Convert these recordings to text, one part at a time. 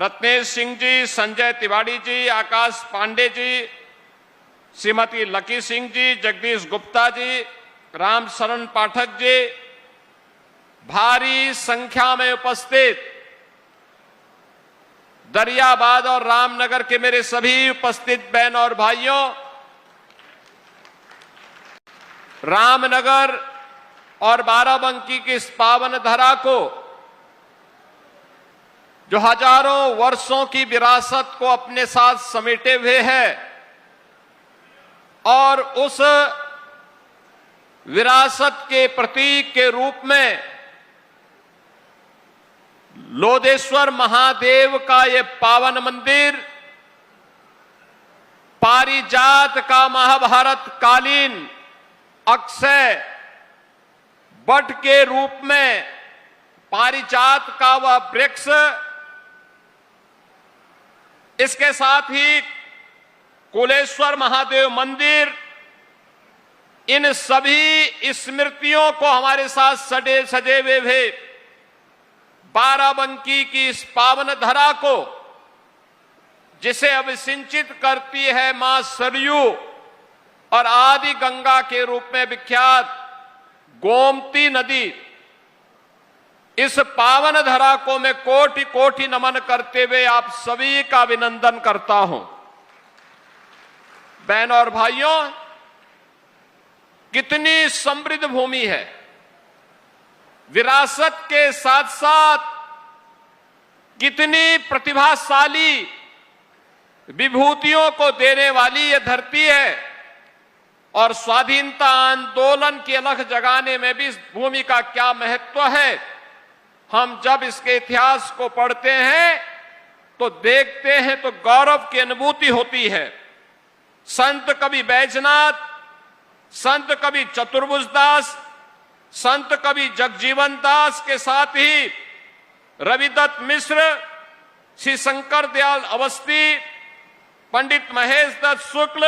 रत्नेश सिंह जी, संजय तिवारी जी, आकाश Pandey ji, Shrimati lucky Singh ji, Jagdish Gupta ji, Ram शरण पाठक जी, भारी संख्या में उपस्थित दरियाबाद और रामनगर के मेरे सभी उपस्थित बहन और भाइयों, रामनगर और बाराबंकी की इस पावन धरा को, जो हजारों वर्षों की विरासत को अपने साथ समेटे हुए है और उस विरासत के प्रतीक के रूप में लोधेश्वर महादेव का ये पावन मंदिर पारिजात का महाभारत कालीन अक्षय वट के रूप में पारिजात का वह वृक्ष, इसके साथ ही कुलेश्वर महादेव मंदिर, इन सभी स्मृतियों को हमारे साथ सजे हुए बाराबंकी की इस पावन धरा को, जिसे अभिसिंचित करती है मां सरयू और आदि गंगा के रूप में विख्यात गोमती नदी, इस पावन धरा को मैं कोटि कोटि नमन करते हुए आप सभी का अभिनंदन करता हूं। बहनों और भाइयों, कितनी समृद्ध भूमि है, विरासत के साथ साथ कितनी प्रतिभाशाली विभूतियों को देने वाली यह धरती है और स्वाधीनता आंदोलन की अलख जगाने में भी इस भूमि का क्या महत्व है। हम जब इसके इतिहास को पढ़ते हैं तो देखते हैं तो गौरव की अनुभूति होती है। संत कवि बैजनाथ, संत कवि चतुर्भुज दास, संत कवि जगजीवन दास के साथ ही रविदत्त मिश्र, श्री शंकर दयाल अवस्थी, पंडित महेश दत्त शुक्ल,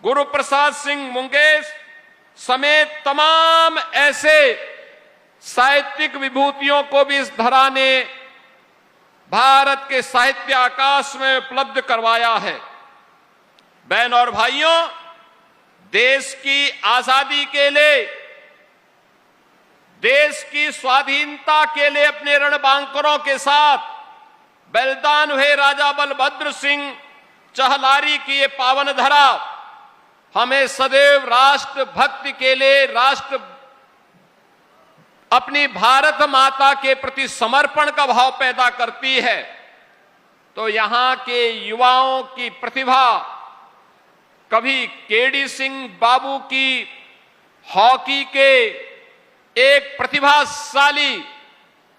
गुरु प्रसाद सिंह मुंगेश समेत तमाम ऐसे साहित्यिक विभूतियों को भी इस धरा ने भारत के साहित्य आकाश में उपलब्ध करवाया है। बहन और भाइयों, देश की आजादी के लिए, देश की स्वाधीनता के लिए अपने रणबांकुरों के साथ बलिदान हुए राजा बलभद्र सिंह चहलारी की ये पावन धरा हमें सदैव राष्ट्र भक्ति के लिए, अपनी भारत माता के प्रति समर्पण का भाव पैदा करती है। तो यहां के युवाओं की प्रतिभा, कभी केडी सिंह बाबू की हॉकी के एक प्रतिभाशाली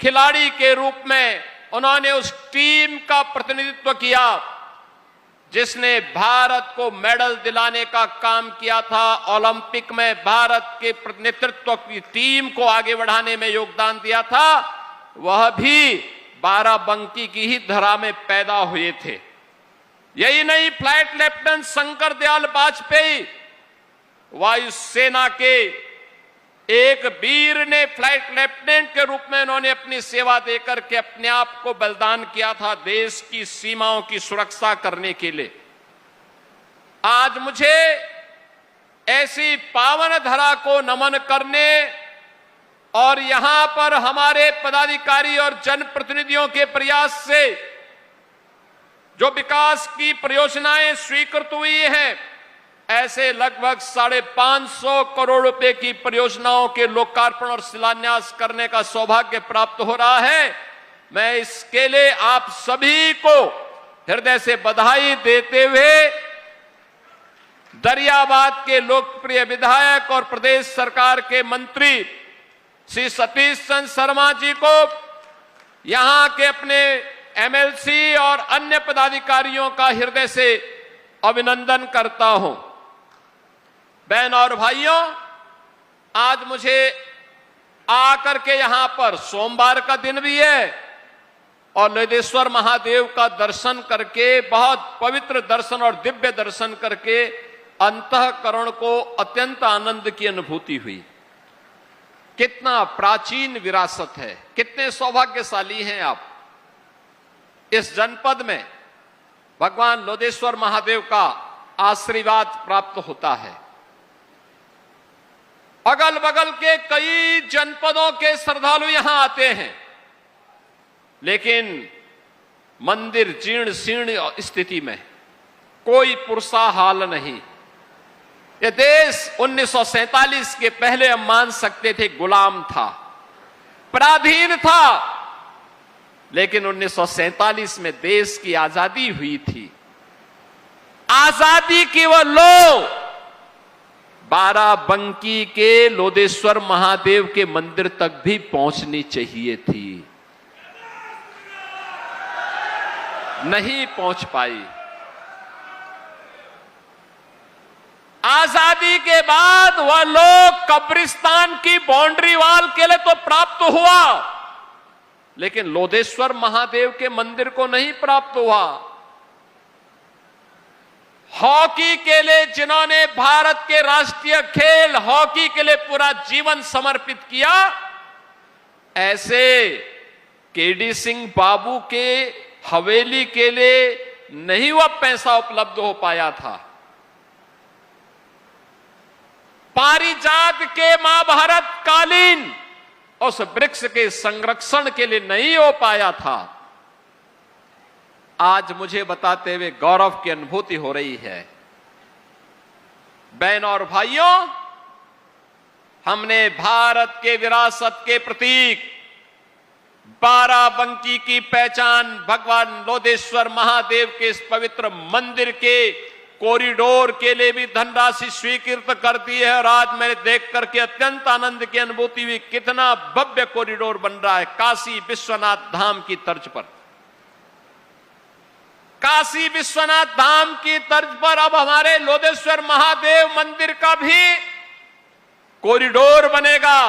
खिलाड़ी के रूप में उन्होंने उस टीम का प्रतिनिधित्व किया जिसने भारत को मेडल दिलाने का काम किया था। ओलंपिक में भारत के नेतृत्व की टीम को आगे बढ़ाने में योगदान दिया था। वह भी बाराबंकी की ही धरा में पैदा हुए थे। यही नहीं, फ्लाइट लेफ्टिनेंट शंकर दयाल वाजपेयी, वायुसेना के एक वीर ने फ्लाइट लेफ्टिनेंट के रूप में उन्होंने अपनी सेवा देकर के अपने आप को बलिदान किया था देश की सीमाओं की सुरक्षा करने के लिए। आज मुझे ऐसी पावन धरा को नमन करने और यहां पर हमारे पदाधिकारी और जनप्रतिनिधियों के प्रयास से जो विकास की परियोजनाएं स्वीकृत हुई हैं, ऐसे लगभग 550 करोड़ रुपए की परियोजनाओं के लोकार्पण और शिलान्यास करने का सौभाग्य प्राप्त हो रहा है। मैं इसके लिए आप सभी को हृदय से बधाई देते हुए दरियाबाद के लोकप्रिय विधायक और प्रदेश सरकार के मंत्री श्री सतीश चंद्र शर्मा जी को, यहां के अपने एमएलसी और अन्य पदाधिकारियों का हृदय से अभिनंदन करता हूं। बहन और भाइयों, आज मुझे आकर के यहां पर, सोमवार का दिन भी है और लोधेश्वर महादेव का दर्शन करके, बहुत पवित्र दर्शन और दिव्य दर्शन करके अंतःकरण को अत्यंत आनंद की अनुभूति हुई। कितना प्राचीन विरासत है, कितने सौभाग्यशाली हैं आप। इस जनपद में भगवान लोदेश्वर महादेव का आशीर्वाद प्राप्त होता है। अगल बगल के कई जनपदों के श्रद्धालु यहां आते हैं, लेकिन मंदिर जीर्ण शीर्ण स्थिति में, कोई पुरसा हाल नहीं। यह देश 1947 के पहले हम मान सकते थे गुलाम था, पराधीन था, लेकिन 1947 में देश की आजादी हुई थी। आजादी की वो लो बाराबंकी के लोदेश्वर महादेव के मंदिर तक भी पहुंचनी चाहिए थी, नहीं पहुंच पाई। आजादी के बाद वह लोग कब्रिस्तान की बाउंड्री वॉल के लिए तो प्राप्त हुआ, लेकिन लोदेश्वर महादेव के मंदिर को नहीं प्राप्त हुआ। हॉकी के लिए जिन्होंने भारत के राष्ट्रीय खेल हॉकी के लिए पूरा जीवन समर्पित किया, ऐसे केडी सिंह बाबू के हवेली के लिए नहीं वह पैसा उपलब्ध हो पाया था। पारिजात के महाभारत कालीन उस वृक्ष के संरक्षण के लिए नहीं हो पाया था। आज मुझे बताते हुए गौरव की अनुभूति हो रही है। बहनों और भाइयों, हमने भारत के विरासत के प्रतीक बाराबंकी की पहचान भगवान लोदेश्वर महादेव के इस पवित्र मंदिर के कॉरिडोर के लिए भी धनराशि स्वीकृत कर दी है। और आज मैंने देख करके अत्यंत आनंद की अनुभूति हुई, कितना भव्य कॉरिडोर बन रहा है काशी विश्वनाथ धाम की तर्ज पर। काशी विश्वनाथ धाम की तर्ज पर अब हमारे लोदेश्वर महादेव मंदिर का भी कॉरिडोर बनेगा,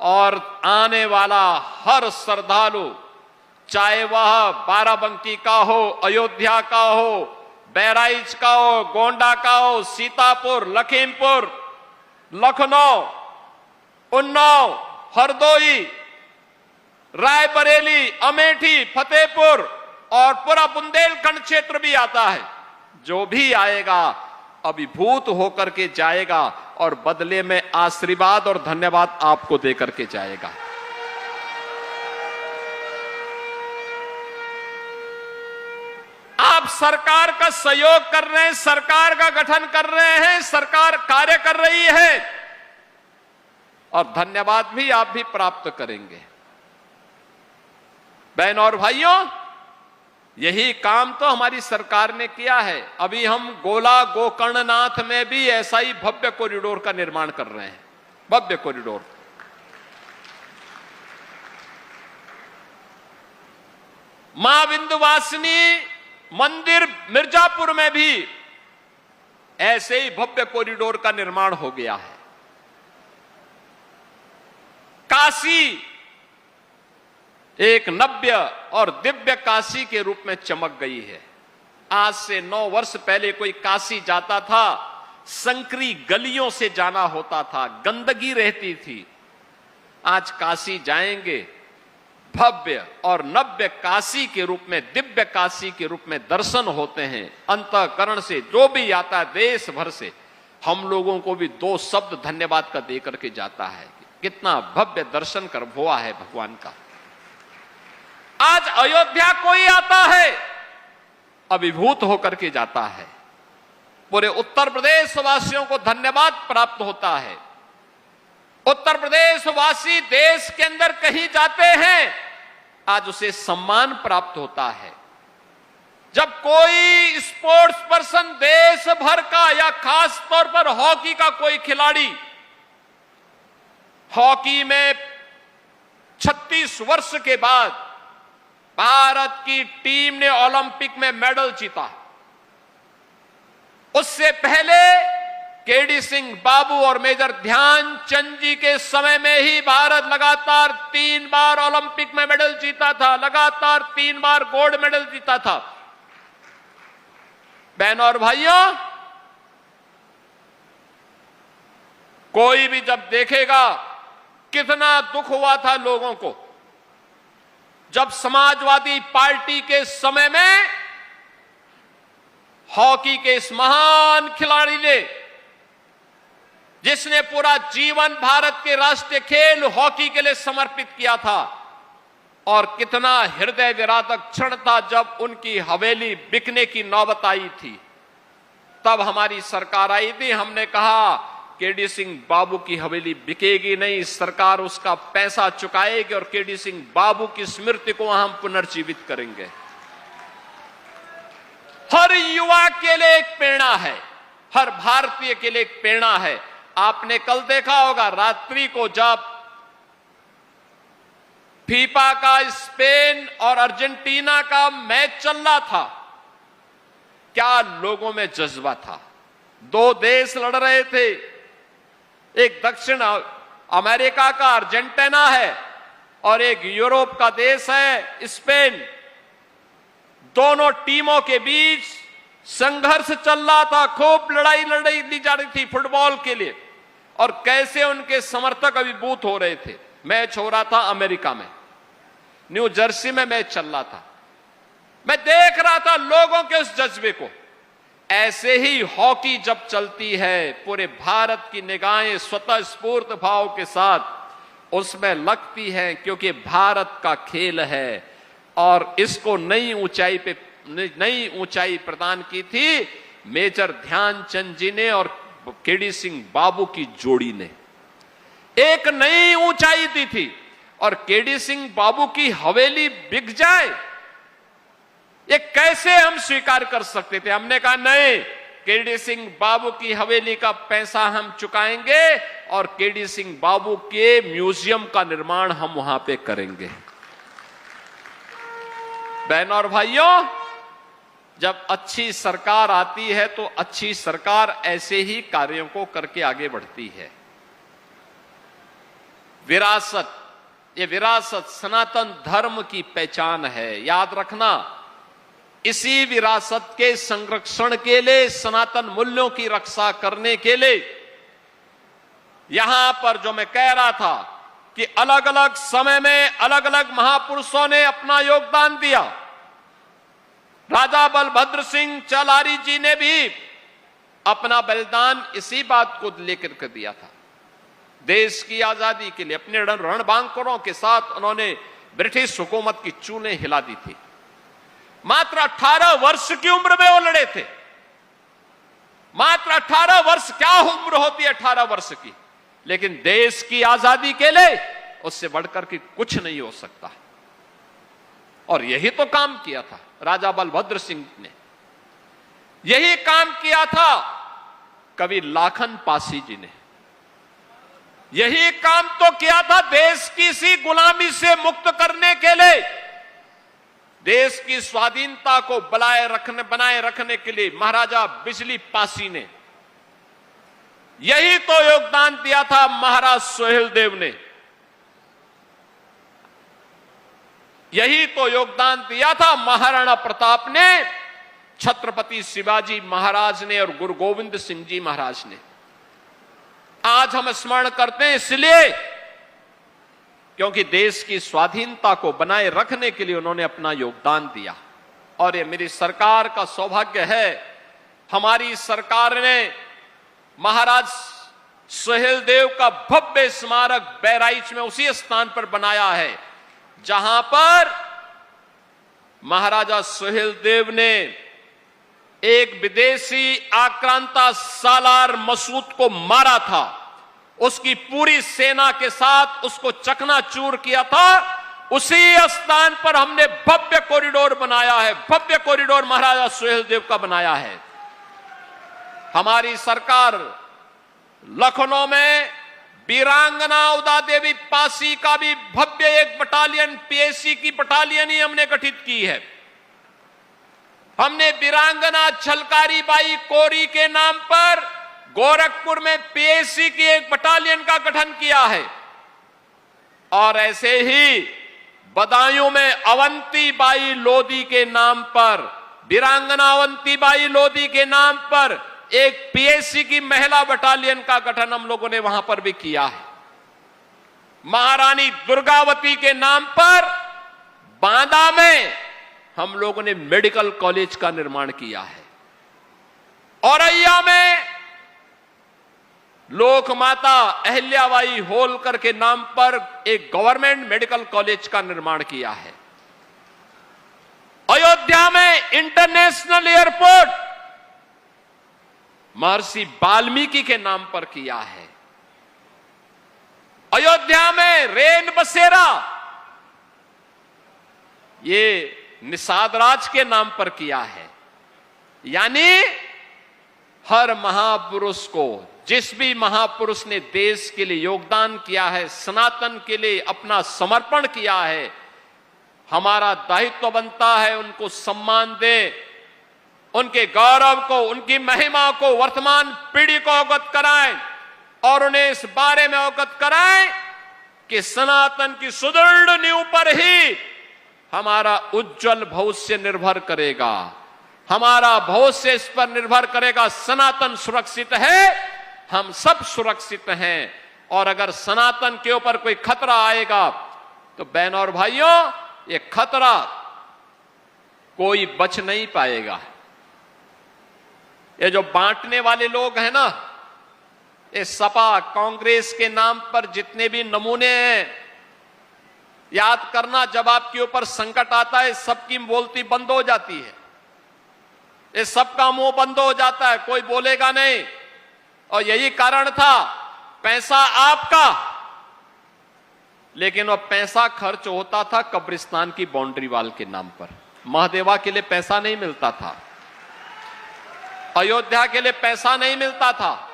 और आने वाला हर श्रद्धालु, चाहे वह बाराबंकी का हो, अयोध्या का हो, बहराइच का हो, गोंडा का हो, सीतापुर, लखीमपुर, लखनऊ, उन्नाव, हरदोई, रायबरेली, अमेठी, फतेहपुर और पूरा बुंदेलखंड क्षेत्र भी आता है। जो भी आएगा अभिभूत होकर के जाएगा और बदले में आशीर्वाद और धन्यवाद आपको देकर के जाएगा। आप सरकार का सहयोग कर रहे हैं, सरकार का गठन कर रहे हैं, सरकार कार्य कर रही है, और धन्यवाद भी आप भी प्राप्त करेंगे। बहनों और भाइयों, यही काम तो हमारी सरकार ने किया है। अभी हम गोला गोकर्णनाथ में भी ऐसा ही भव्य कॉरिडोर का निर्माण कर रहे हैं, भव्य कॉरिडोर। मां विंध्यवासिनी मंदिर मिर्जापुर में भी ऐसे ही भव्य कॉरिडोर का निर्माण हो गया है। काशी एक नव्य और दिव्य काशी के रूप में चमक गई है। आज से 9 वर्ष पहले कोई काशी जाता था, संकरी गलियों से जाना होता था, गंदगी रहती थी। आज काशी जाएंगे, भव्य और नव्य काशी के रूप में, दिव्य काशी के रूप में दर्शन होते हैं। अंतःकरण से जो भी आता है देश भर से, हम लोगों को भी 2 शब्द धन्यवाद का दे करके जाता है। कितना भव्य दर्शन कर हुआ है भगवान का। आज अयोध्या कोई आता है, अभिभूत होकर के जाता है। पूरे उत्तर प्रदेश वासियों को धन्यवाद प्राप्त होता है। उत्तर प्रदेश वासी देश के अंदर कहीं जाते हैं, आज उसे सम्मान प्राप्त होता है। जब कोई स्पोर्ट्स पर्सन देश भर का या खास तौर पर हॉकी का कोई खिलाड़ी, हॉकी में 36 वर्ष के बाद भारत की टीम ने ओलंपिक में मेडल जीता। उससे पहले केडी सिंह बाबू और मेजर ध्यानचंद जी के समय में ही भारत लगातार 3 बार ओलंपिक में मेडल जीता था, लगातार 3 बार गोल्ड मेडल जीता था। बहनों और भाइयों, कोई भी जब देखेगा कितना दुख हुआ था लोगों को, जब समाजवादी पार्टी के समय में हॉकी के इस महान खिलाड़ी ने, जिसने पूरा जीवन भारत के राष्ट्रीय खेल हॉकी के लिए समर्पित किया था, और कितना हृदय विदारक क्षण था जब उनकी हवेली बिकने की नौबत आई थी। तब हमारी सरकार आई थी, हमने कहा केडी सिंह बाबू की हवेली बिकेगी नहीं, सरकार उसका पैसा चुकाएगी और केडी सिंह बाबू की स्मृति को हम पुनर्जीवित करेंगे। हर युवा के लिए एक प्रेरणा है, हर भारतीय के लिए एक प्रेरणा है। आपने कल देखा होगा रात्रि को जब फीफा का स्पेन और अर्जेंटीना का मैच चल रहा था, क्या लोगों में जज्बा था। दो देश लड़ रहे थे, एक दक्षिण अमेरिका का अर्जेंटीना है और एक यूरोप का देश है स्पेन। दोनों टीमों के बीच संघर्ष चल रहा था, खूब लड़ाई ली जा रही थी फुटबॉल के लिए, और कैसे उनके समर्थक अभिभूत हो रहे थे। मैच हो रहा था अमेरिका में, न्यू जर्सी में मैच चल रहा था। मैं देख रहा था लोगों के उस जज्बे को। ऐसे ही हॉकी जब चलती है, पूरे भारत की निगाहें स्वतः स्फूर्त भाव के साथ उसमें लगती हैं, क्योंकि भारत का खेल है और इसको नई ऊंचाई प्रदान की थी मेजर ध्यानचंद जी ने और केडी सिंह बाबू की जोड़ी ने। एक नई ऊंचाई दी थी, और केडी सिंह बाबू की हवेली बिक जाए, ये कैसे हम स्वीकार कर सकते थे। हमने कहा नहीं, केडी सिंह बाबू की हवेली का पैसा हम चुकाएंगे और केडी सिंह बाबू के म्यूजियम का निर्माण हम वहां पे करेंगे। बहनों और भाइयों, जब अच्छी सरकार आती है तो अच्छी सरकार ऐसे ही कार्यों को करके आगे बढ़ती है। विरासत, ये विरासत सनातन धर्म की पहचान है, याद रखना। इसी विरासत के संरक्षण के लिए, सनातन मूल्यों की रक्षा करने के लिए, यहां पर जो मैं कह रहा था कि अलग अलग समय में अलग अलग महापुरुषों ने अपना योगदान दिया। राजा बलभद्र सिंह चलारी जी ने भी अपना बलिदान इसी बात को लेकर के दिया था। देश की आजादी के लिए अपने रणबांकुरों के साथ उन्होंने ब्रिटिश हुकूमत की चूलें हिला दी थी। मात्र 18 वर्ष की उम्र में वो लड़े थे। मात्र 18 वर्ष, क्या उम्र होती है 18 वर्ष की, लेकिन देश की आजादी के लिए उससे बढ़कर के कुछ नहीं हो सकता। और यही तो काम किया था राजा बलभद्र सिंह ने, यही काम किया था कवि लाखन पासी जी ने, यही काम तो किया था देश की इसी गुलामी से मुक्त करने के लिए, देश की स्वाधीनता को बनाए रखने के लिए महाराजा बिजली पासी ने। यही तो योगदान दिया था महाराज सोहेलदेव ने, यही तो योगदान दिया था महाराणा प्रताप ने, छत्रपति शिवाजी महाराज ने और गुरु गोविंद सिंह जी महाराज ने। आज हम स्मरण करते हैं इसलिए क्योंकि देश की स्वाधीनता को बनाए रखने के लिए उन्होंने अपना योगदान दिया। और ये मेरी सरकार का सौभाग्य है, हमारी सरकार ने महाराज सोहेलदेव का भव्य स्मारक बहराइच में उसी स्थान पर बनाया है जहां पर महाराजा सोहेलदेव ने एक विदेशी आक्रांता सालार मसूद को मारा था, उसकी पूरी सेना के साथ उसको चकनाचूर किया था। उसी स्थान पर हमने भव्य कॉरिडोर बनाया है, भव्य कॉरिडोर महाराजा सोहेलदेव का बनाया है। हमारी सरकार लखनऊ में वीरांगना उदा देवी पासी का भी भव्य एक बटालियन, पीएसी की बटालियन ही हमने गठित की है। हमने वीरांगना छलकारी बाई कोरी के नाम पर गोरखपुर में पीएसी की एक बटालियन का गठन किया है। और ऐसे ही बदायूं में अवंती बाई लोधी के नाम पर, वीरांगना अवंती बाई लोधी के नाम पर एक पीएसी की महिला बटालियन का गठन हम लोगों ने वहां पर भी किया है। महारानी दुर्गावती के नाम पर बांदा में हम लोगों ने मेडिकल कॉलेज का निर्माण किया है। औरैया में लोकमाता अहिल्याबाई होलकर के नाम पर एक गवर्नमेंट मेडिकल कॉलेज का निर्माण किया है। अयोध्या में इंटरनेशनल एयरपोर्ट महर्षि वाल्मीकि के नाम पर किया है। अयोध्या में रेन बसेरा ये निषाद राज के नाम पर किया है। यानी हर महापुरुष को, जिस भी महापुरुष ने देश के लिए योगदान किया है, सनातन के लिए अपना समर्पण किया है, हमारा दायित्व बनता है उनको सम्मान दें, उनके गौरव को, उनकी महिमा को वर्तमान पीढ़ी को अवगत कराएं और उन्हें इस बारे में अवगत कराएं कि सनातन की सुदृढ़ नींव पर ही हमारा उज्जवल भविष्य निर्भर करेगा। हमारा भविष्य इस पर निर्भर करेगा। सनातन सुरक्षित है, हम सब सुरक्षित हैं। और अगर सनातन के ऊपर कोई खतरा आएगा तो बहनों और भाइयों, ये खतरा कोई बच नहीं पाएगा। ये जो बांटने वाले लोग हैं ना, ये सपा कांग्रेस के नाम पर जितने भी नमूने हैं, याद करना जब आपके ऊपर संकट आता है सबकी बोलती बंद हो जाती है, ये सबका मुंह बंद हो जाता है, कोई बोलेगा नहीं। और यही कारण था, पैसा आपका, लेकिन वो पैसा खर्च होता था कब्रिस्तान की बाउंड्री वाल के नाम पर। महादेवा के लिए पैसा नहीं मिलता था, अयोध्या के लिए पैसा नहीं मिलता था।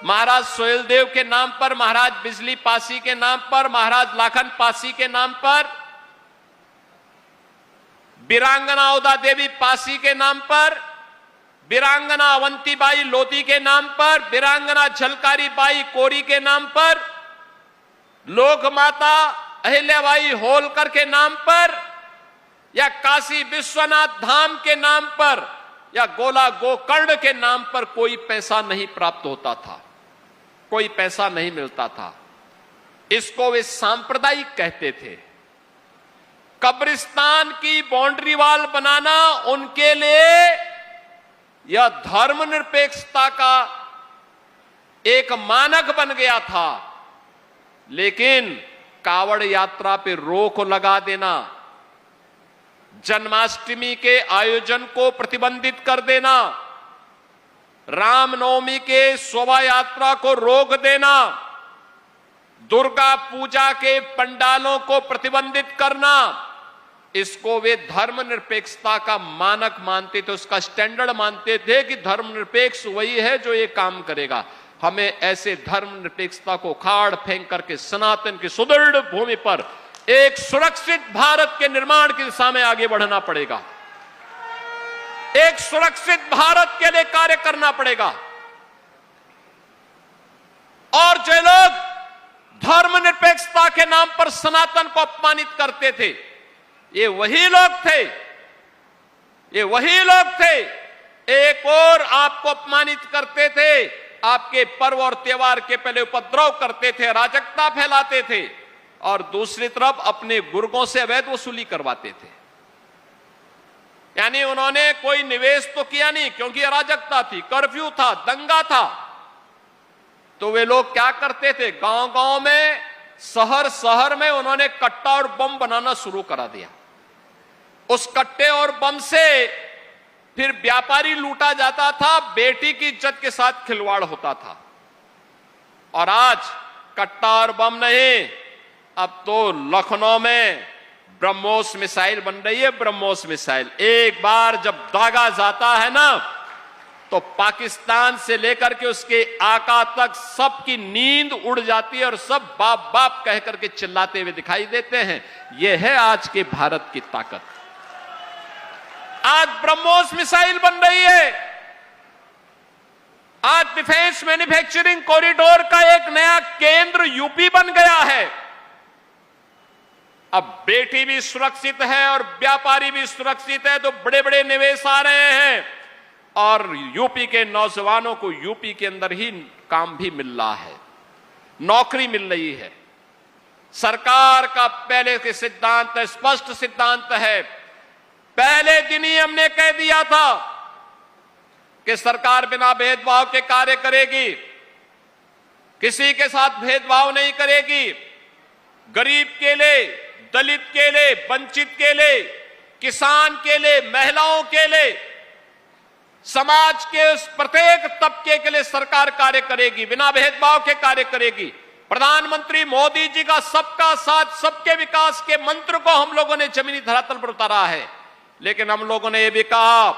महाराज सोहेलदेव के नाम पर, महाराज बिजली पासी के नाम पर, महाराज लाखन पासी के नाम पर, वीरांगना उदा देवी पासी के नाम पर, वीरांगना अवंतीबाई लोधी के नाम पर, वीरांगना झलकारी बाई कोरी के नाम पर, लोक माता अहिल्याबाई होलकर के नाम पर, या काशी विश्वनाथ धाम के नाम पर, या गोला गोकर्ण के नाम पर कोई पैसा नहीं प्राप्त होता था, कोई पैसा नहीं मिलता था। इसको वे सांप्रदायिक कहते थे। कब्रिस्तान की बाउंड्री वाल बनाना उनके लिए यह धर्मनिरपेक्षता का एक मानक बन गया था। लेकिन कावड़ यात्रा पे रोक लगा देना, जन्माष्टमी के आयोजन को प्रतिबंधित कर देना, रामनवमी के शोभा यात्रा को रोक देना, दुर्गा पूजा के पंडालों को प्रतिबंधित करना, इसको वे धर्मनिरपेक्षता का मानक मानते थे, उसका स्टैंडर्ड मानते थे कि धर्मनिरपेक्ष वही है जो ये काम करेगा। हमें ऐसे धर्मनिरपेक्षता को खाड़ फेंक करके सनातन की सुदृढ़ भूमि पर एक सुरक्षित भारत के निर्माण की दिशा में आगे बढ़ना पड़ेगा। एक सुरक्षित भारत के लिए कार्य करना पड़ेगा। और जो लोग धर्मनिरपेक्षता के नाम पर सनातन को अपमानित करते थे, ये वही लोग थे, ये वही लोग थे। एक और आपको अपमानित करते थे, आपके पर्व और त्योहार के पहले उपद्रव करते थे, अराजकता फैलाते थे, और दूसरी तरफ अपने बुर्गों से अवैध वसूली करवाते थे। यानी उन्होंने कोई निवेश तो किया नहीं, क्योंकि अराजकता थी, कर्फ्यू था, दंगा था। तो वे लोग क्या करते थे, गांव-गांव में, शहर-शहर में उन्होंने कट्टा और बम बनाना शुरू करा दिया। उस कट्टे और बम से फिर व्यापारी लूटा जाता था, बेटी की इज्जत के साथ खिलवाड़ होता था। और आज कट्टा और बम नहीं, अब तो लखनऊ में ब्रह्मोस मिसाइल बन रही है। ब्रह्मोस मिसाइल एक बार जब दागा जाता है ना, तो पाकिस्तान से लेकर के उसके आका तक सबकी नींद उड़ जाती है और सब बाप बाप कह करके चिल्लाते हुए दिखाई देते हैं। यह है आज के भारत की ताकत। आज ब्रह्मोस मिसाइल बन रही है। आज डिफेंस मैन्युफैक्चरिंग कॉरिडोर का एक नया केंद्र यूपी बन गया है। अब बेटी भी सुरक्षित है और व्यापारी भी सुरक्षित है, तो बड़े बड़े निवेश आ रहे हैं और यूपी के नौजवानों को यूपी के अंदर ही काम भी मिल रहा है, नौकरी मिल रही है। सरकार का पहले के सिद्धांत स्पष्ट सिद्धांत है। पहले दिन ही हमने कह दिया था कि सरकार बिना भेदभाव के कार्य करेगी, किसी के साथ भेदभाव नहीं करेगी। गरीब के लिए, दलित के लिए, वंचित के लिए, किसान के लिए, महिलाओं के लिए, समाज के उस प्रत्येक तबके के लिए सरकार कार्य करेगी, बिना भेदभाव के कार्य करेगी। प्रधानमंत्री मोदी जी का सबका साथ सबके विकास के मंत्र को हम लोगों ने जमीनी धरातल पर उतारा है। लेकिन हम लोगों ने यह भी कहा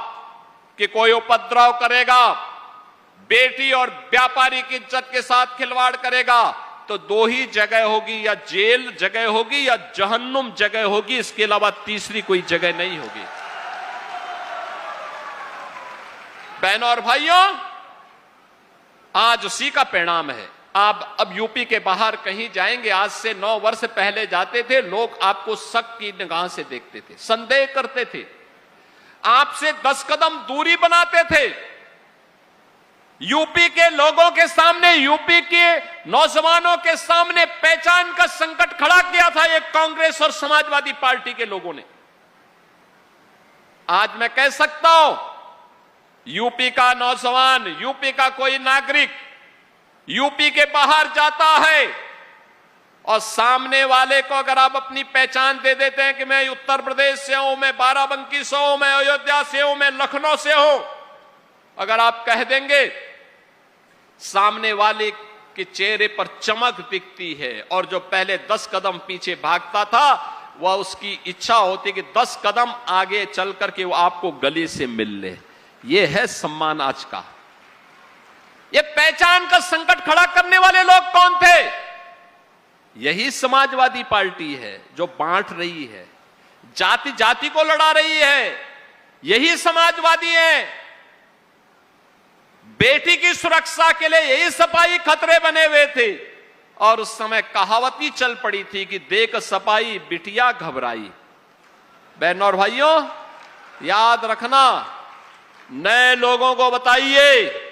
कि कोई उपद्रव करेगा, बेटी और व्यापारी की इज्जत के साथ खिलवाड़ करेगा तो दो ही जगह होगी, या जेल जगह होगी या जहन्नुम जगह होगी, इसके अलावा तीसरी कोई जगह नहीं होगी। बहनों और भाइयों, आज उसी का परिणाम है। आप अब यूपी के बाहर कहीं जाएंगे, आज से 9 वर्ष पहले जाते थे, लोग आपको शक की निगाह से देखते थे, संदेह करते थे, आपसे 10 कदम दूरी बनाते थे। यूपी के लोगों के सामने, यूपी के नौजवानों के सामने पहचान का संकट खड़ा किया था एक कांग्रेस और समाजवादी पार्टी के लोगों ने। आज मैं कह सकता हूं, यूपी का नौजवान, यूपी का कोई नागरिक यूपी के बाहर जाता है और सामने वाले को अगर आप अपनी पहचान दे देते हैं कि मैं उत्तर प्रदेश से हूं, मैं बाराबंकी से हूं, मैं अयोध्या से हूं, मैं लखनऊ से हूं, अगर आप कह देंगे, सामने वाले के चेहरे पर चमक दिखती है और जो पहले 10 कदम पीछे भागता था वह उसकी इच्छा होती कि 10 कदम आगे चल करके वो आपको गले से मिल ले। यह है सम्मान आज का। ये पहचान का संकट खड़ा करने वाले लोग कौन थे? यही समाजवादी पार्टी है जो बांट रही है, जाति जाति को लड़ा रही है। यही समाजवादी है। बेटी की सुरक्षा के लिए यही सपाई खतरे बने हुए थे और उस समय कहावत ही चल पड़ी थी कि देख सपाई बिटिया घबराई। बहनों और भाइयों, याद रखना, नए लोगों को बताइए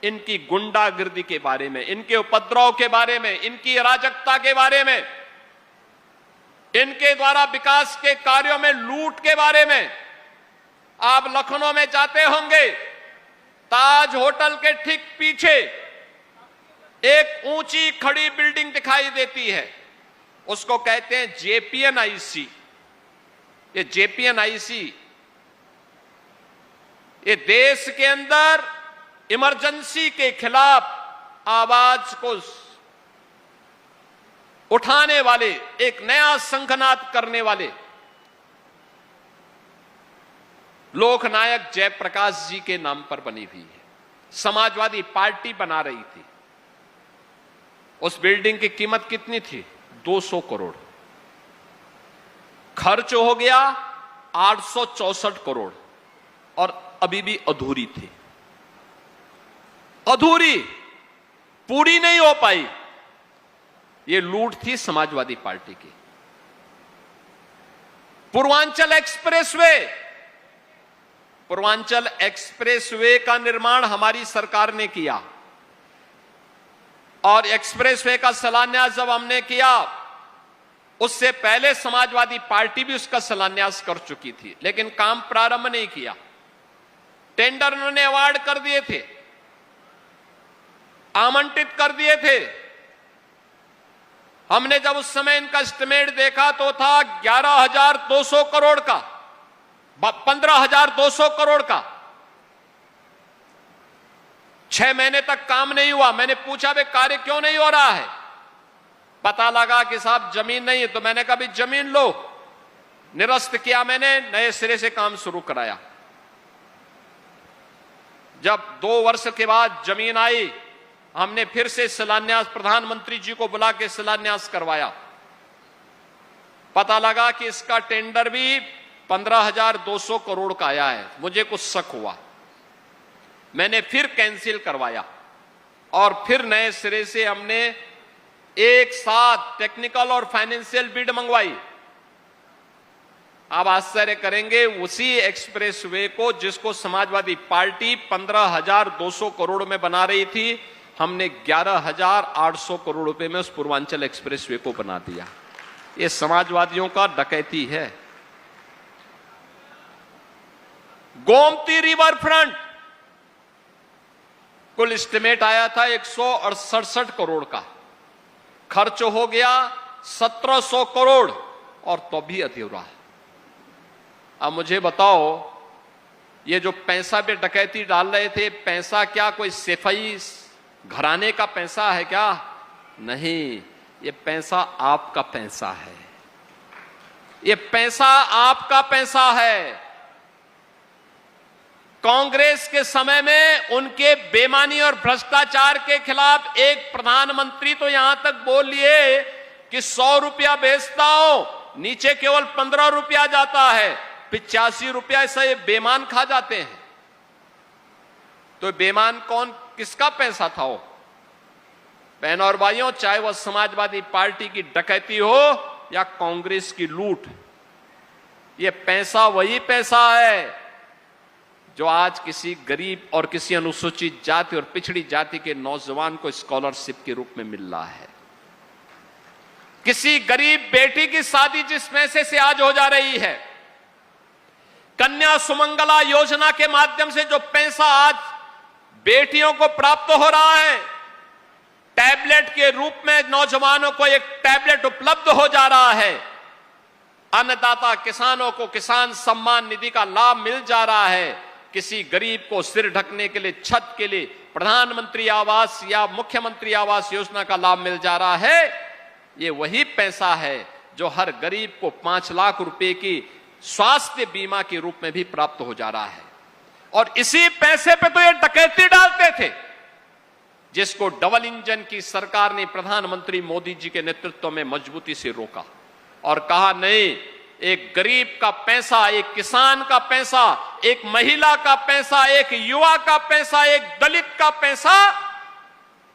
इनकी गुंडागिर्दी के बारे में, इनके उपद्रव के बारे में, इनकी अराजकता के बारे में, इनके द्वारा विकास के कार्यों में लूट के बारे में। आप लखनऊ में जाते होंगे, ताज होटल के ठीक पीछे एक ऊंची खड़ी बिल्डिंग दिखाई देती है, उसको कहते हैं जेपीएनआईसी। ये जेपीएनआईसी ये देश के अंदर इमरजेंसी के खिलाफ आवाज को उठाने वाले, एक नया शंखनाद करने वाले लोकनायक जयप्रकाश जी के नाम पर बनी हुई है। समाजवादी पार्टी बना रही थी। उस बिल्डिंग की कीमत कितनी थी? 200 करोड़। खर्च हो गया 864 करोड़ और अभी भी अधूरी थी। अधूरी, पूरी नहीं हो पाई। यह लूट थी समाजवादी पार्टी की। पूर्वांचल एक्सप्रेसवे का निर्माण हमारी सरकार ने किया और एक्सप्रेसवे का शिलान्यास जब हमने किया, उससे पहले समाजवादी पार्टी भी उसका शिलान्यास कर चुकी थी, लेकिन काम प्रारंभ नहीं किया। टेंडर उन्होंने अवार्ड कर दिए थे, आमंत्रित कर दिए थे। हमने जब उस समय इनका एस्टिमेट देखा तो था 11,200 करोड़ का, 15,200 करोड़ का। 6 महीने तक काम नहीं हुआ। मैंने पूछा भाई कार्य क्यों नहीं हो रहा है? पता लगा कि साहब जमीन नहीं है। तो मैंने कहा भाई जमीन लो। निरस्त किया, मैंने नए सिरे से काम शुरू कराया। जब 2 वर्ष के बाद जमीन आई, हमने फिर से शिलान्यास, प्रधानमंत्री जी को बुला के शिलान्यास करवाया। पता लगा कि इसका टेंडर भी 15,200 करोड़ का आया है। मुझे कुछ शक हुआ, मैंने फिर कैंसिल करवाया और फिर नए सिरे से हमने एक साथ टेक्निकल और फाइनेंशियल बिड मंगवाई। आप आश्चर्य करेंगे, उसी एक्सप्रेसवे को जिसको समाजवादी पार्टी 15,200 करोड़ में बना रही थी, हमने 11,800 करोड़ रुपए में उस पूर्वांचल एक्सप्रेसवे को बना दिया। ये समाजवादियों का डकैती है। गोमती रिवर फ्रंट कुल एस्टिमेट आया था 167 करोड़ का, खर्च हो गया 1700 करोड़ और तो भी अधूरा। अब मुझे बताओ, ये जो पैसा पे डकैती डाल रहे थे, पैसा क्या कोई सफाई घराने का पैसा है क्या? नहीं, ये पैसा आपका पैसा है। ये पैसा आपका पैसा है। कांग्रेस के समय में उनके बेईमानी और भ्रष्टाचार के खिलाफ एक प्रधानमंत्री तो यहां तक बोल लिए कि 100 रुपया बेचता हूं, नीचे केवल 15 रुपया जाता है, 85 रुपया से बेईमान खा जाते हैं। तो बेईमान कौन, किसका पैसा था वो? बहन और भाइयों, चाहे वह समाजवादी पार्टी की डकैती हो या कांग्रेस की लूट, ये पैसा वही पैसा है जो आज किसी गरीब और किसी अनुसूचित जाति और पिछड़ी जाति के नौजवान को स्कॉलरशिप के रूप में मिल रहा है। किसी गरीब बेटी की शादी जिस पैसे से आज हो जा रही है, कन्या सुमंगला योजना के माध्यम से जो पैसा आज बेटियों को प्राप्त हो रहा है, टैबलेट के रूप में नौजवानों को एक टैबलेट उपलब्ध हो जा रहा है, अन्नदाता किसानों को किसान सम्मान निधि का लाभ मिल जा रहा है, किसी गरीब को सिर ढकने के लिए, छत के लिए प्रधानमंत्री आवास या मुख्यमंत्री आवास योजना का लाभ मिल जा रहा है। ये वही पैसा है जो हर गरीब को 5 लाख रुपए की स्वास्थ्य बीमा के रूप में भी प्राप्त हो जा रहा है। और इसी पैसे पे तो ये डकैती डालते थे, जिसको डबल इंजन की सरकार ने प्रधानमंत्री मोदी जी के नेतृत्व में मजबूती से रोका और कहा नहीं, एक गरीब का पैसा, एक किसान का पैसा, एक महिला का पैसा, एक युवा का पैसा, एक दलित का पैसा,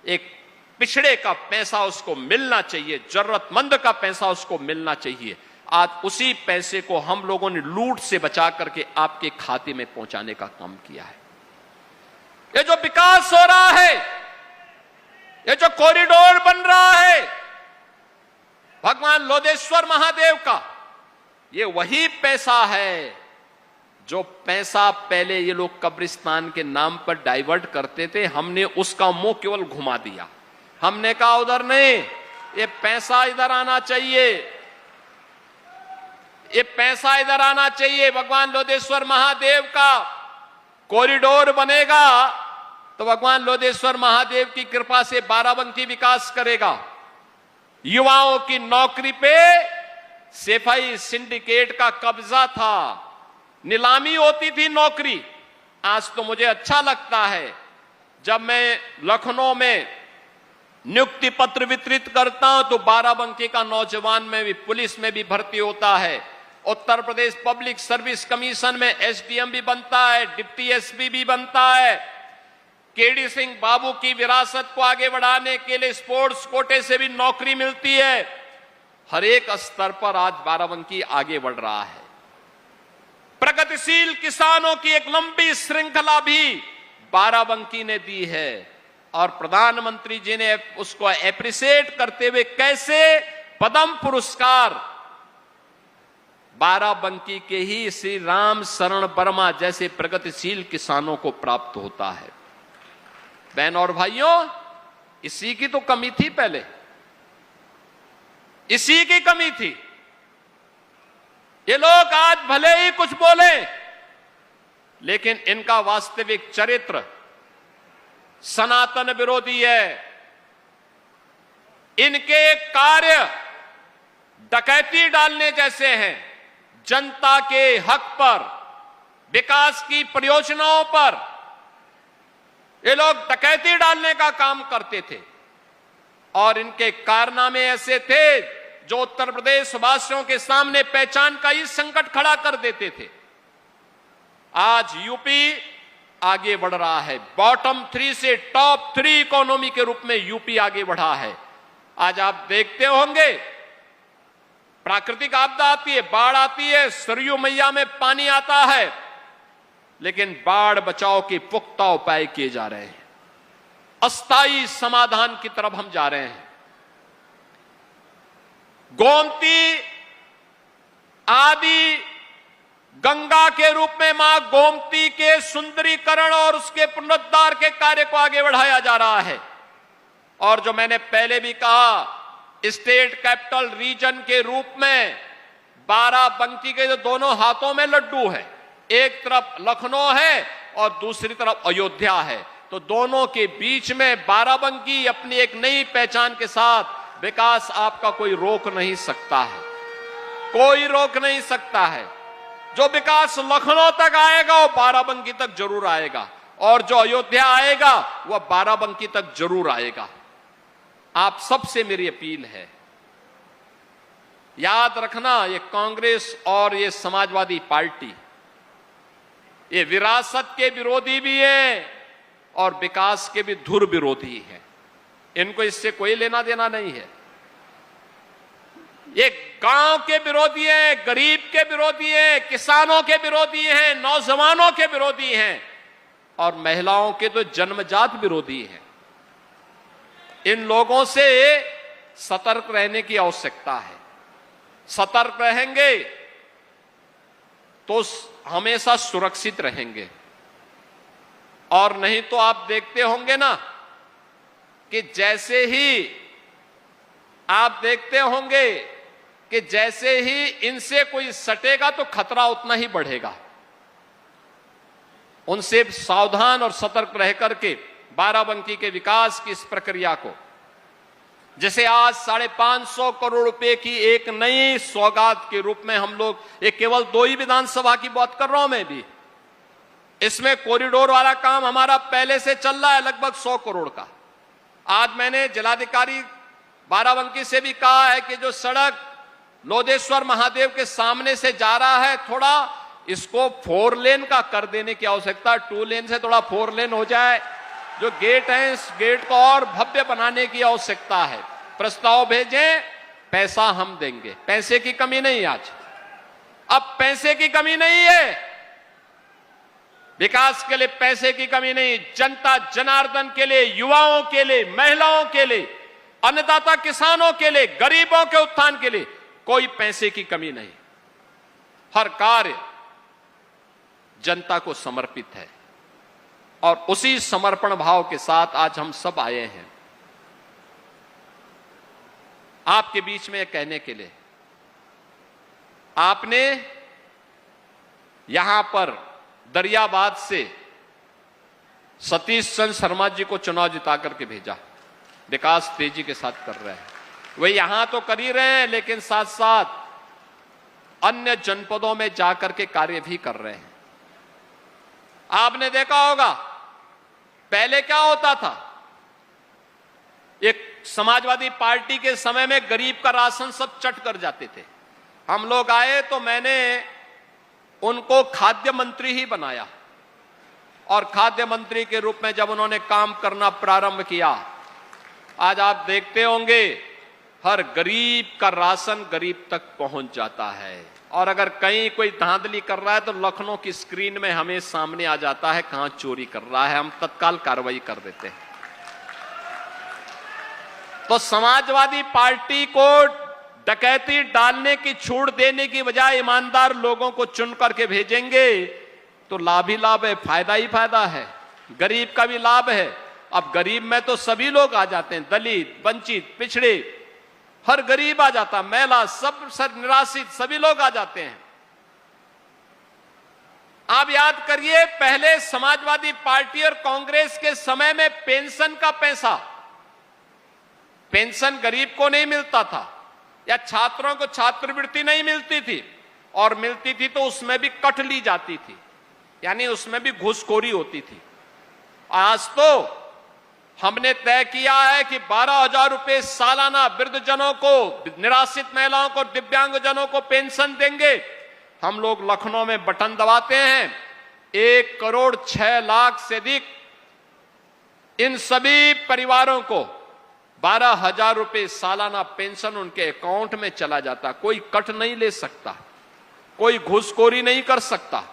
एक पिछड़े का पैसा उसको मिलना चाहिए, जरूरतमंद का पैसा उसको मिलना चाहिए। आज उसी पैसे को हम लोगों ने लूट से बचा करके आपके खाते में पहुंचाने का काम किया है। ये जो विकास हो रहा है, ये जो कॉरिडोर बन रहा है भगवान लोधेश्वर महादेव का, ये वही पैसा है जो पैसा पहले ये लोग कब्रिस्तान के नाम पर डाइवर्ट करते थे। हमने उसका मुंह केवल घुमा दिया। हमने कहा उधर नहीं, ये पैसा इधर आना चाहिए, ये पैसा इधर आना चाहिए। भगवान लोधेश्वर महादेव का कॉरिडोर बनेगा तो भगवान लोधेश्वर महादेव की कृपा से बाराबंकी विकास करेगा। युवाओं की नौकरी पे सफाई सिंडिकेट का कब्जा था, नीलामी होती थी नौकरी। आज तो मुझे अच्छा लगता है जब मैं लखनऊ में नियुक्ति पत्र वितरित करता हूं तो बाराबंकी का नौजवान में भी पुलिस में भी भर्ती होता है। Uttar Pradesh public service commission में एसडीएम भी बनता है, डिप्टी एसपी भी बनता है। केडी सिंह बाबू की विरासत को आगे बढ़ाने के लिए स्पोर्ट्स कोटे से भी नौकरी मिलती है। हर एक स्तर पर आज बाराबंकी आगे बढ़ रहा है। प्रगतिशील किसानों की एक लंबी श्रृंखला भी बाराबंकी ने दी है और प्रधानमंत्री जी ने उसको एप्रिशिएट करते हुए कैसे पद्म पुरस्कार बाराबंकी के ही श्री राम शरण वर्मा जैसे प्रगतिशील किसानों को प्राप्त होता है। बहन और भाइयों, इसी की तो कमी थी, पहले इसी की कमी थी। ये लोग आज भले ही कुछ बोले, लेकिन इनका वास्तविक चरित्र सनातन विरोधी है। इनके कार्य डकैती डालने जैसे हैं। जनता के हक पर, विकास की परियोजनाओं पर ये लोग डकैती डालने का काम करते थे और इनके कारनामे ऐसे थे जो उत्तर प्रदेश वासियों के सामने पहचान का ही संकट खड़ा कर देते थे। आज यूपी आगे बढ़ रहा है। बॉटम 3 से टॉप 3 इकोनॉमी के रूप में यूपी आगे बढ़ा है। आज आप देखते होंगे, प्राकृतिक आपदा आती है, बाढ़ आती है, सरयू मैया में पानी आता है, लेकिन बाढ़ बचाव के पुख्ता उपाय किए जा रहे हैं। अस्थायी समाधान की तरफ हम जा रहे हैं। गोमती आदि गंगा के रूप में मां गोमती के सुंदरीकरण और उसके पुनरुद्धार के कार्य को आगे बढ़ाया जा रहा है। और जो मैंने पहले भी कहा, स्टेट कैपिटल रीजन के रूप में बाराबंकी के जो दोनों हाथों में लड्डू है, एक तरफ लखनऊ है और दूसरी तरफ अयोध्या है, तो दोनों के बीच में बाराबंकी अपनी एक नई पहचान के साथ विकास आपका कोई रोक नहीं सकता है, कोई रोक नहीं सकता है। जो विकास लखनऊ तक आएगा वो बाराबंकी तक जरूर आएगा, और जो अयोध्या आएगा वह बाराबंकी तक जरूर आएगा। आप सबसे मेरी अपील है, याद रखना, ये कांग्रेस और ये समाजवादी पार्टी ये विरासत के विरोधी भी है और विकास के भी धुर विरोधी है। इनको इससे कोई लेना देना नहीं है। ये गांव के विरोधी हैं, गरीब के विरोधी हैं, किसानों के विरोधी हैं, नौजवानों के विरोधी हैं और महिलाओं के तो जन्मजात विरोधी हैं। इन लोगों से सतर्क रहने की आवश्यकता है। सतर्क रहेंगे तो हमेशा सुरक्षित रहेंगे, और नहीं तो आप देखते होंगे ना कि जैसे ही इनसे कोई सटेगा तो खतरा उतना ही बढ़ेगा। उनसे सावधान और सतर्क रह करके बाराबंकी के विकास की इस प्रक्रिया को, जैसे आज 550 करोड़ रुपए की एक नई सौगात के रूप में हम लोग, ये केवल 2 ही विधानसभा की बात कर रहा हूं मैं भी, इसमें कॉरिडोर वाला काम हमारा पहले से चल रहा है लगभग 100 करोड़ का। आज मैंने जिलाधिकारी बाराबंकी से भी कहा है कि जो सड़क लोधेश्वर महादेव के सामने से जा रहा है, थोड़ा इसको 4 लेन का कर देने की आवश्यकता, 2 लेन से थोड़ा 4 लेन हो जाए। जो गेट है इस गेट को और भव्य बनाने की आवश्यकता है। प्रस्ताव भेजें, पैसा हम देंगे, पैसे की कमी नहीं आज, अब पैसे की कमी नहीं है, विकास के लिए पैसे की कमी नहीं, जनता जनार्दन के लिए, युवाओं के लिए, महिलाओं के लिए, अन्नदाता किसानों के लिए, गरीबों के उत्थान के लिए कोई पैसे की कमी नहीं। हर कार्य जनता को समर्पित है और उसी समर्पण भाव के साथ आज हम सब आए हैं आपके बीच में कहने के लिए। आपने यहां पर दरियाबाद से सतीश चंद्र शर्मा जी को चुनाव जिता करके भेजा, विकास तेजी के साथ कर रहे हैं, वे यहां तो कर ही रहे हैं लेकिन साथ साथ अन्य जनपदों में जाकर के कार्य भी कर रहे हैं। आपने देखा होगा पहले क्या होता था, एक समाजवादी पार्टी के समय में गरीब का राशन सब चट कर जाते थे। हम लोग आए तो मैंने उनको खाद्य मंत्री ही बनाया और खाद्य मंत्री के रूप में जब उन्होंने काम करना प्रारंभ किया, आज आप देखते होंगे हर गरीब का राशन गरीब तक पहुंच जाता है। और अगर कहीं कोई धांधली कर रहा है तो लखनऊ की स्क्रीन में हमें सामने आ जाता है कहां चोरी कर रहा है, हम तत्काल कार्रवाई कर देते हैं। तो समाजवादी पार्टी को डकैती डालने की छूट देने की बजाय ईमानदार लोगों को चुन करके भेजेंगे तो लाभ ही लाभ है, फायदा ही फायदा है, गरीब का भी लाभ है। अब गरीब में तो सभी लोग आ जाते हैं, दलित, वंचित, पिछड़े, हर गरीब आ जाता, महिला, सब निराश्रित सभी लोग आ जाते हैं। आप याद करिए पहले समाजवादी पार्टी और कांग्रेस के समय में पेंशन का पैसा, पेंशन गरीब को नहीं मिलता था या छात्रों को छात्रवृत्ति नहीं मिलती थी, और मिलती थी तो उसमें भी कट ली जाती थी, यानी उसमें भी घूसखोरी होती थी। आज तो हमने तय किया है कि 12,000 रुपए सालाना वृद्धजनों को, निराश्रित महिलाओं को, दिव्यांगजनों को पेंशन देंगे। हम लोग लखनऊ में बटन दबाते हैं, 1,06,00,000 से अधिक इन सभी परिवारों को 12,000 रुपए सालाना पेंशन उनके अकाउंट में चला जाता। कोई कट नहीं ले सकता, कोई घूसखोरी नहीं कर सकता।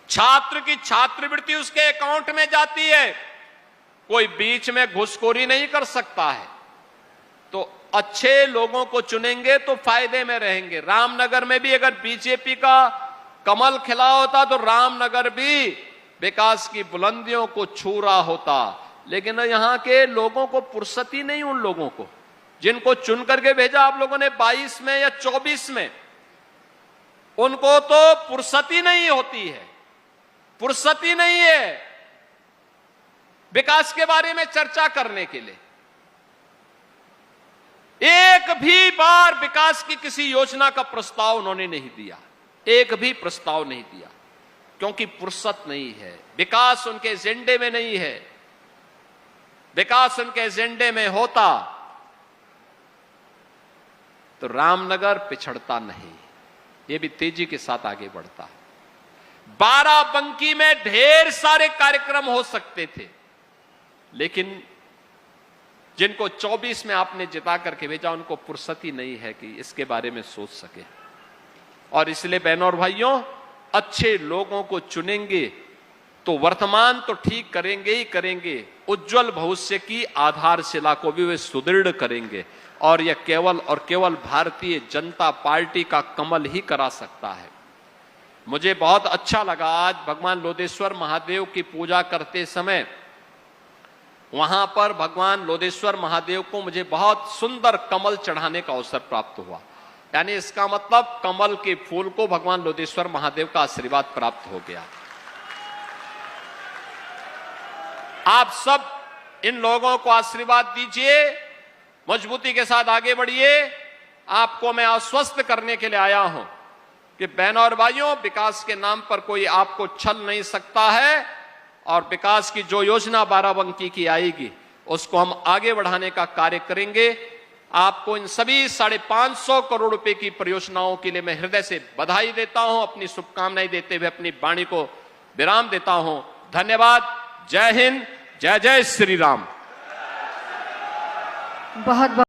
छात्र की छात्रवृत्ति उसके अकाउंट में जाती है, कोई बीच में घुसखोरी नहीं कर सकता है। तो अच्छे लोगों को चुनेंगे तो फायदे में रहेंगे। रामनगर में भी अगर बीजेपी का कमल खिला होता तो रामनगर भी विकास की बुलंदियों को छू रहा होता। लेकिन यहां के लोगों को फुर्सत ही नहीं, उन लोगों को जिनको चुन करके भेजा आप लोगों ने 22 में या 24 में, उनको तो फुर्सत ही नहीं होती है, फुर्सत ही नहीं है विकास के बारे में चर्चा करने के लिए। एक भी बार विकास की किसी योजना का प्रस्ताव उन्होंने नहीं दिया, एक भी प्रस्ताव नहीं दिया, क्योंकि फुर्सत नहीं है। विकास उनके एजेंडे में नहीं है। विकास उनके एजेंडे में होता तो रामनगर पिछड़ता नहीं, ये भी तेजी के साथ आगे बढ़ता। बाराबंकी में ढेर सारे कार्यक्रम हो सकते थे, लेकिन जिनको 24 में आपने जिता करके भेजा उनको फुर्सत ही नहीं है कि इसके बारे में सोच सके। और इसलिए बहनों और भाइयों, अच्छे लोगों को चुनेंगे तो वर्तमान तो ठीक करेंगे ही करेंगे, उज्जवल भविष्य की आधारशिला को भी वे सुदृढ़ करेंगे। और यह केवल और केवल भारतीय जनता पार्टी का कमल ही करा सकता है। मुझे बहुत अच्छा लगा आज भगवान लोदेश्वर महादेव की पूजा करते समय, वहां पर भगवान लोदेश्वर महादेव को मुझे बहुत सुंदर कमल चढ़ाने का अवसर प्राप्त हुआ। यानी इसका मतलब कमल के फूल को भगवान लोदेश्वर महादेव का आशीर्वाद प्राप्त हो गया। आप सब इन लोगों को आशीर्वाद दीजिए, मजबूती के साथ आगे बढ़िए। आपको मैं आश्वस्त करने के लिए आया हूं कि बहनों और भाइयों, विकास के नाम पर कोई आपको छल नहीं सकता है। और विकास की जो योजना बाराबंकी की आएगी उसको हम आगे बढ़ाने का कार्य करेंगे। आपको इन सभी 550 करोड़ रुपए की परियोजनाओं के लिए मैं हृदय से बधाई देता हूं, अपनी शुभकामनाएं देते हुए अपनी वाणी को विराम देता हूं। धन्यवाद। जय हिंद, जय जय श्री राम। बहुत